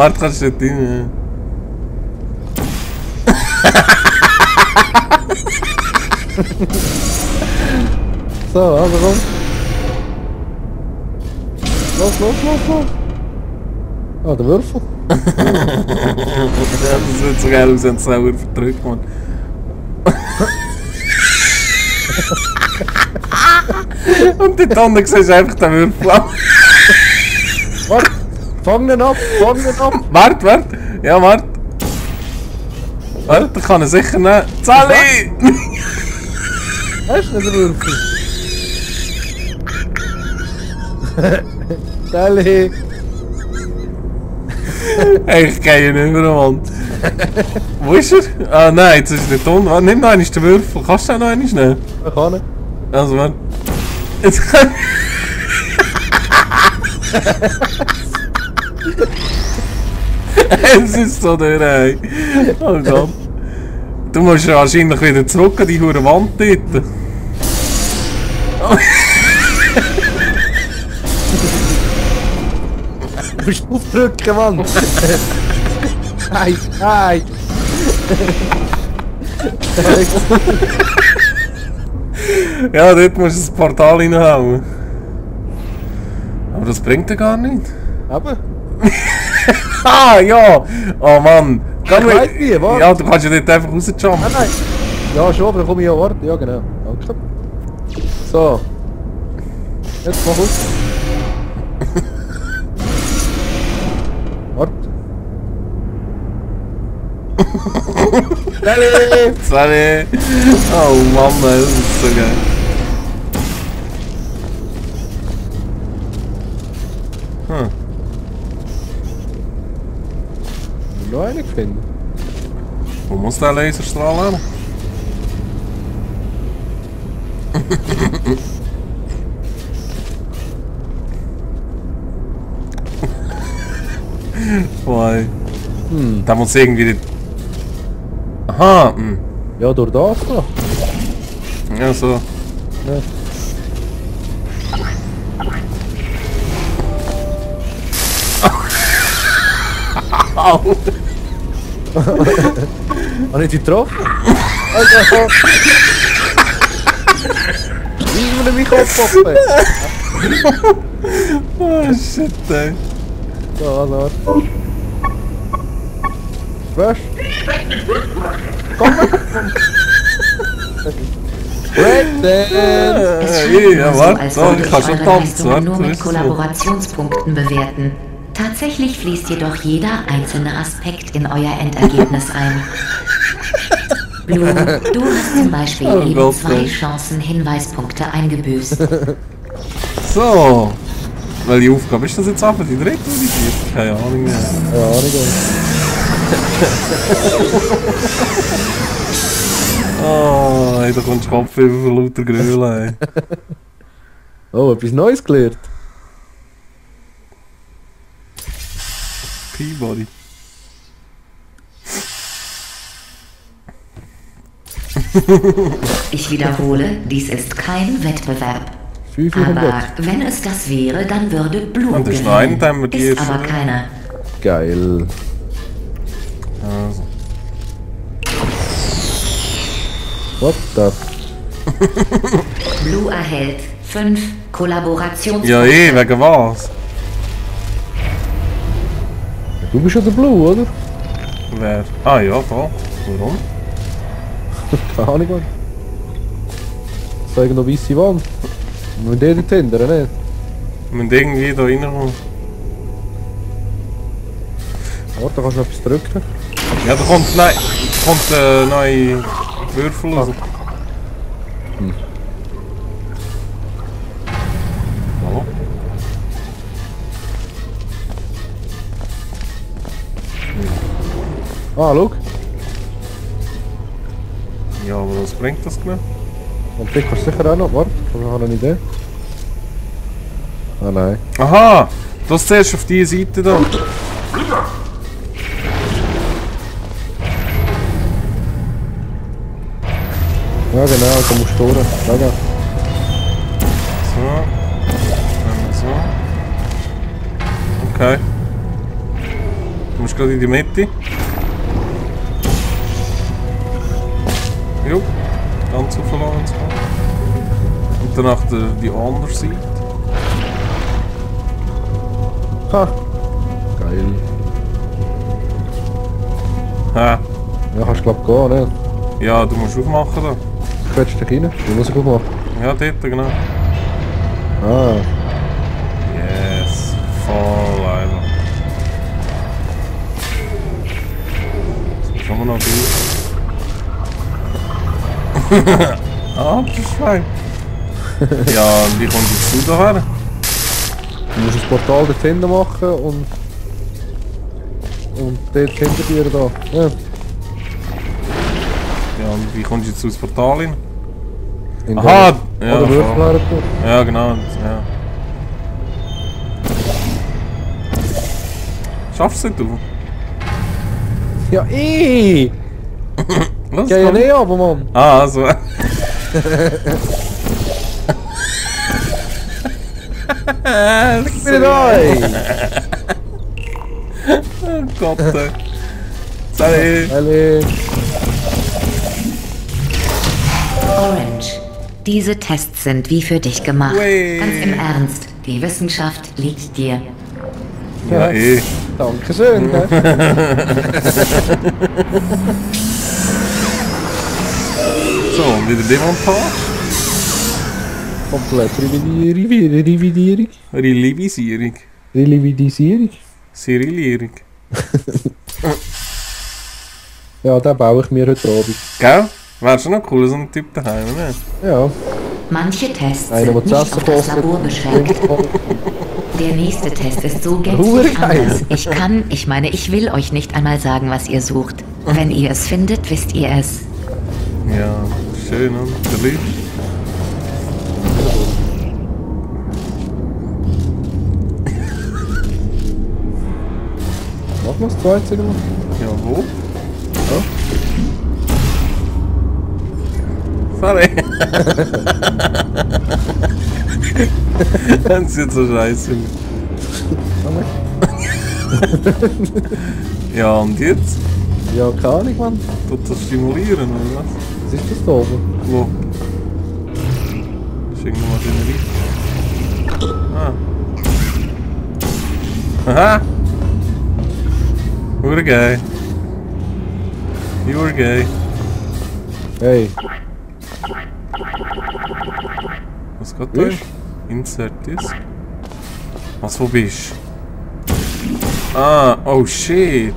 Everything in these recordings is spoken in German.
Warte, kannst du nicht rein? So, also komm. Los. Ah, der Würfel. Ja, das wird so geil aus, wenn es sauer verdrückt, Mann. Und dort unten siehst du einfach den Würfel an. Warte, fang ihn ab. Warte. Ja, warte. Warte, ich kann ihn sicher nehmen. Sally! Hast du nicht den Würfel? Sally! Hey, ich gehe nicht mehr, Mann. Wo ist er? Ah nein, jetzt ist er nicht unten. Nimm noch einmal den Würfel. Kannst du den noch einmal nehmen? Ich kann nicht. Also, warte. Jetzt kann es ist so durch, ey. Oh Gott. Du musst ja wahrscheinlich wieder zurück an die hure Wand dort. Du musst aufdrücken, Mann! Nein! Ja, dort musst du das Portal reinhauen. Aber das bringt ja gar nicht. Aber? Ah, ja! Oh Mann! Ich weiß nicht, warte! Ja, du kannst ja dort einfach rausjumpen. Nein! Ja, schon, aber dann komme ich ja warten. Ja, genau. Danke. So. Jetzt mach aus. Warte. Sorry! Oh Mann, das ist so geil. Noch einen gefunden. Wo muss der Laserstrahl hin? Boy. Da muss irgendwie... Aha! Ja, durch das da. Ja, so. Ja. Au! Habe ich dich getroffen? Alter! Wie ist mir mich aufpoppen? Oh shit, ey. So, also warte. Was? Komm! Breakdance! Ja, warte, so, ich kann schon tanzen. Warte, Nur wo mit ist das so? Kollaborationspunkten bewerten. Tatsächlich fließt jedoch jeder einzelne Aspekt in euer Endergebnis ein. Blue, du hast zum Beispiel Oh eben Gott, 2 ey. Chancen Hinweispunkte eingebüßt. So. Welche Aufgabe ist das jetzt einfach? Die dritte oder die vierte? Keine Ahnung mehr. Ja, nicht Oh, ey, da kommst du Kopf über von lauter Gröle, ey. Oh, etwas Neues gelernt. Peabody. Ich wiederhole, dies ist kein Wettbewerb. 500. Aber wenn es das wäre, dann würde Blue Und das ist noch ein, gewinnen. den wir die Ist jetzt aber schon- keiner. Geil. Also. What the? Blue erhält 5 Kollaborationspunkte. Ja, wegen was? Du bist ja der Blue, oder? Wer? Ah ja, voll. Warum? Keine Ahnung, Mann. Zeigen noch weisse Wand. Wir müssen dort hindern, nicht? Wir müssen irgendwie da reinkommen. Warte, da kannst du noch etwas drücken. Ja, da kommt, nein, kommt neue Würfel raus. Hallo? Ah, schau. Ja, aber was bringt das genau? Und die kannst du sicher auch noch. Warte, ich habe eine Idee. Ah, nein. Aha! Du hast zuerst auf diese Seite da. Ja, genau, da musst du durch. Schau da. So. Dann so. Okay. Du musst gerade in die Mitte. Jo, ganz auf wenn es kommt. Und danach die andere Seite. Ha! Geil. Ha. Ja, kannst du glaub gehen, ne? Ja, du musst aufmachen da. Quetsch dich rein. Die muss ich aufmachen. Ja, dort, genau. Ah. Yes, voll einfach. Schauen wir noch durch. Ah, das ist fein. Ja, und wie kommt jetzt du da her? Du musst das Portal dort hinten machen und dort hinter dir da. Ja. Ja, und wie kommst du jetzt aus dem Portal hin? In Aha! der- Ja, Oder voll. Würfel her tun. Ja, genau. Ja. Schaffst du es nicht, du? Ja, Was? Geh ja nicht aber Mann! Ah, also. Ich bin rein! Oh Gott, ey. Salut! Alle! Orange. Diese Tests sind wie für dich gemacht. Ui. Ganz im Ernst, die Wissenschaft liegt dir. Ja, eh. Dankeschön! ne? So, und wieder Demontage. Komplett Revidierung. Relivisierung. Relividisierung. Serillierung. Ja, den baue ich mir heute Abend. Gell? Wäre schon noch cool, so ein Typ daheim, ne? Ja. Manche Tests Einer, sind der nicht zu auf essen das kostet. Labor beschränkt. Der nächste Test ist so gänzlich Ruhegeil. anders. Ich will euch nicht einmal sagen, was ihr sucht. Wenn ihr es findet, wisst ihr es. Ja, schön, und der Licht. Mach noch das zweite noch. Ja, wo? Ja. Sorry. Das ist so scheiße. Ja, und jetzt? Ja, keine Ahnung, Mann. Tut das stimulieren, oder was? Was ist das da oben? Wo? Das ist irgendeine Maschinerie. Ah. Aha! Hure geil. You're gay. Hey, Was geht da? Bist? Insert Disk. Was, wo bist du? Ah, oh shit.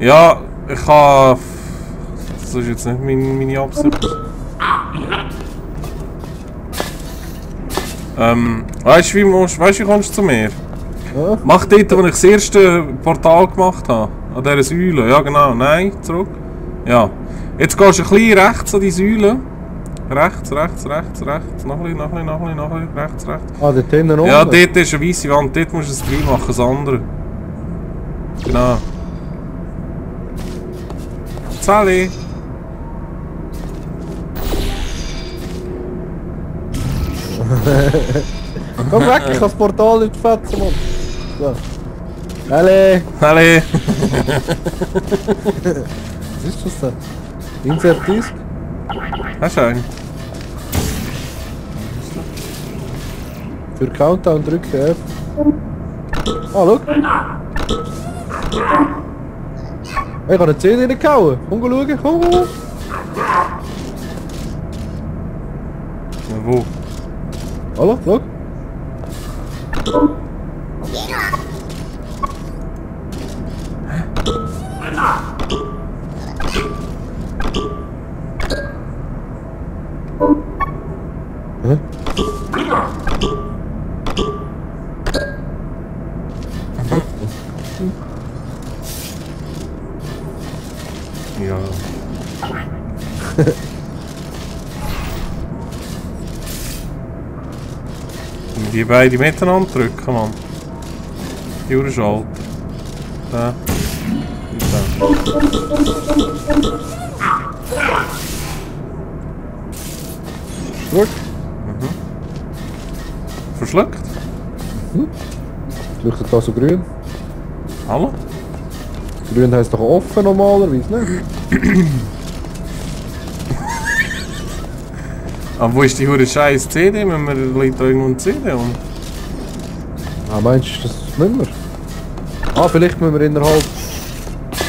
Ja, ich habe... Das ist jetzt nicht meine Absicht. Weißt du, wie kommst du zu mir? ja, Mach dort, wo ich das erste Portal gemacht habe. An dieser Säule. Ja, genau. Nein, zurück. Ja. Jetzt gehst du ein bisschen rechts an die Säule. Rechts. Noch ein bisschen. Rechts. ah, dort hinten unten. Ja, dort ist eine weiße Wand. Dort musst du es drin machen, das andere. Genau. Sally. Komm weg, ich kann das Portal nicht fetzen, Mann. So. Alle! Sally. Was ist das denn? Insert Disk? Hast du einen? Für Countdown drücken F. Ah, schau. Ich habe eine 10 reingehauen. Komm schauen, komm. Ja, wo? Hallo, schau. Hä? Ja. Und die beiden miteinander drücken, Mann. Jure Schalter. Da. Und da. Gut. Verschluckt? Leuchtet da so grün? Hallo? Grün heisst doch offen normalerweise, ne? Aber wo ist die hure scheiß CD? Wenn wir liegt da irgendwo eine CD um. Ah, meinst du das nicht mehr? Ah, vielleicht müssen wir innerhalb...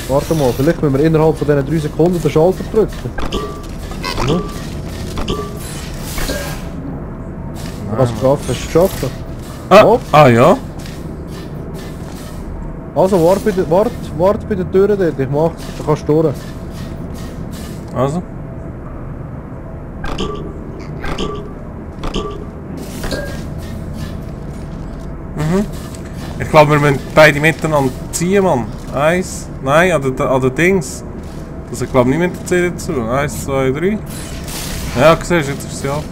Warte mal, vielleicht müssen wir innerhalb von diesen 3 Sekunden den Schalter drücken. Ja. Hast du geschafft? Hast du geschafft? Oh. Ja. Also, warte bei der Tür dort, ich mach's, dann kannst du durch. Also. Ich glaube, wir müssen beide miteinander ziehen, Mann. Eins, nein, an der Dings. Das ich glaube nicht mit der CD dazu. 1, 2, 3. Ja, siehst du, jetzt ist sie ab.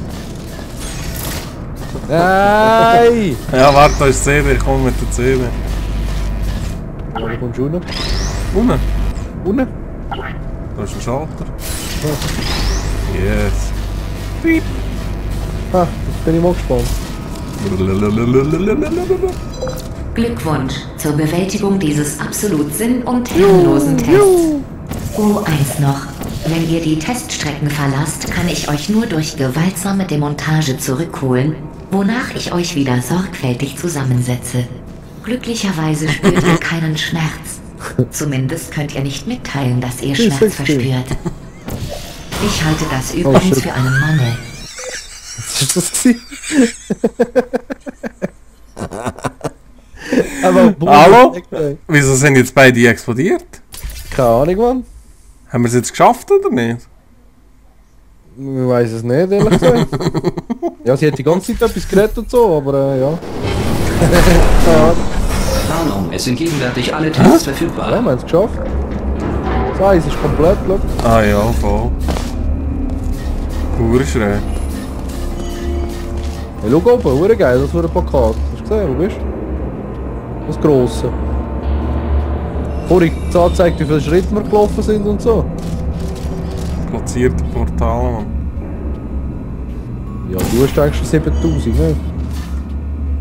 Nein! Ja, warte, da ist die CD, ich komme mit der CD. Ja, wo kommst du unten? Unten? Unten? Da ist ein Schalter. Yes. Piep. Ah, jetzt bin ich mal gespannt. Glückwunsch zur Bewältigung dieses absolut sinn- und herrenlosen Tests. Oh, eins noch. Wenn ihr die Teststrecken verlasst, kann ich euch nur durch gewaltsame Demontage zurückholen, wonach ich euch wieder sorgfältig zusammensetze. Glücklicherweise spürt ihr keinen Schmerz. Zumindest könnt ihr nicht mitteilen, dass ihr Schmerz verspürt. Ich halte das übrigens für einen Mangel. Was ist das gewesen? Aber Hallo? Wieso sind jetzt beide explodiert? Keine Ahnung, Mann. Haben wir es jetzt geschafft oder nicht? Ich weiss es nicht, ehrlich gesagt. Ja, sie hat die ganze Zeit etwas geredet und so, aber ja. Ja, Warnung, es sind gegenwärtig alle Tests verfügbar. wir haben es geschafft. Das Eis ist komplett, schau. Ah ja, voll. Pure schräg. Hey, schau oben, hure geil, das hure Plakat. Hast du gesehen, wo bist du? Das grosse. Vorhin hat angezeigt, wie viele Schritte wir gelaufen sind und so. Platzierte Portal, Mann. Ja, du hast eigentlich schon 7000, ne?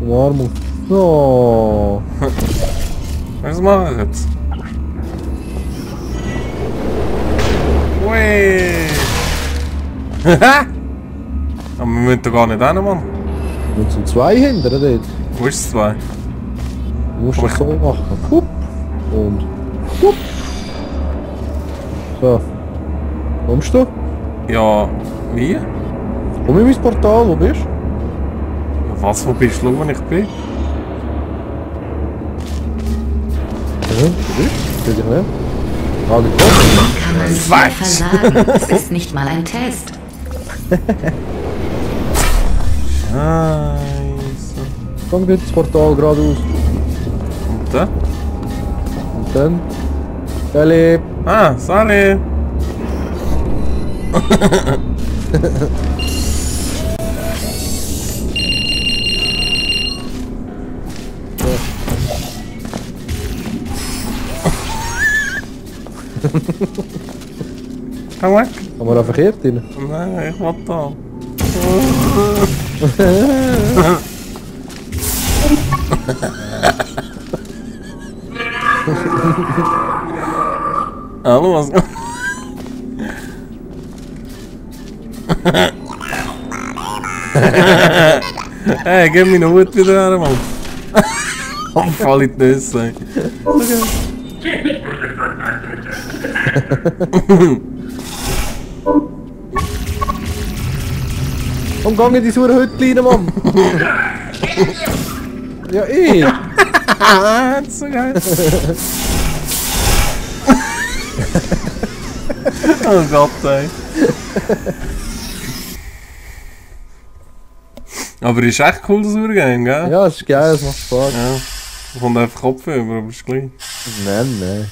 Umarmung. Oh. Was machen wir jetzt? Ui! Aber wir müssen da gar nicht hin, Mann. Und sind 2 hinter dort. Wo ist es 2? Du musst das so machen. Hup. Und hup. So. Kommst du? Ja, wie? Komm in mein Portal, wo bist du? Ja, was, wo bist du? Schau, wo ich bin. Ja, wo bist du? Geht dich nicht. Ah, du kommst. Kann man nicht mehr versagen. Es ist nicht mal ein Test. Scheiße. Komm, geht das Portal geradeaus. Und da? Und dann... Salut. Ah, sorry. Komm weg. Haben wir da verkehrt drin? Nein, ich will da. Hallo, was? Hey, gib mir den Hut wieder her, Mann. Oh, voll in die Nüsse. Komm, gang in die saure Hütte rein, Mann! Ja, ich! Das ist so geil. Oh Gott, ey. Aber ist echt cool, das Urgame, gell? Ja, das ist geil, das macht Spaß. Ja. Da kommt einfach Kopf über, aber ist gleich. Nein, nein.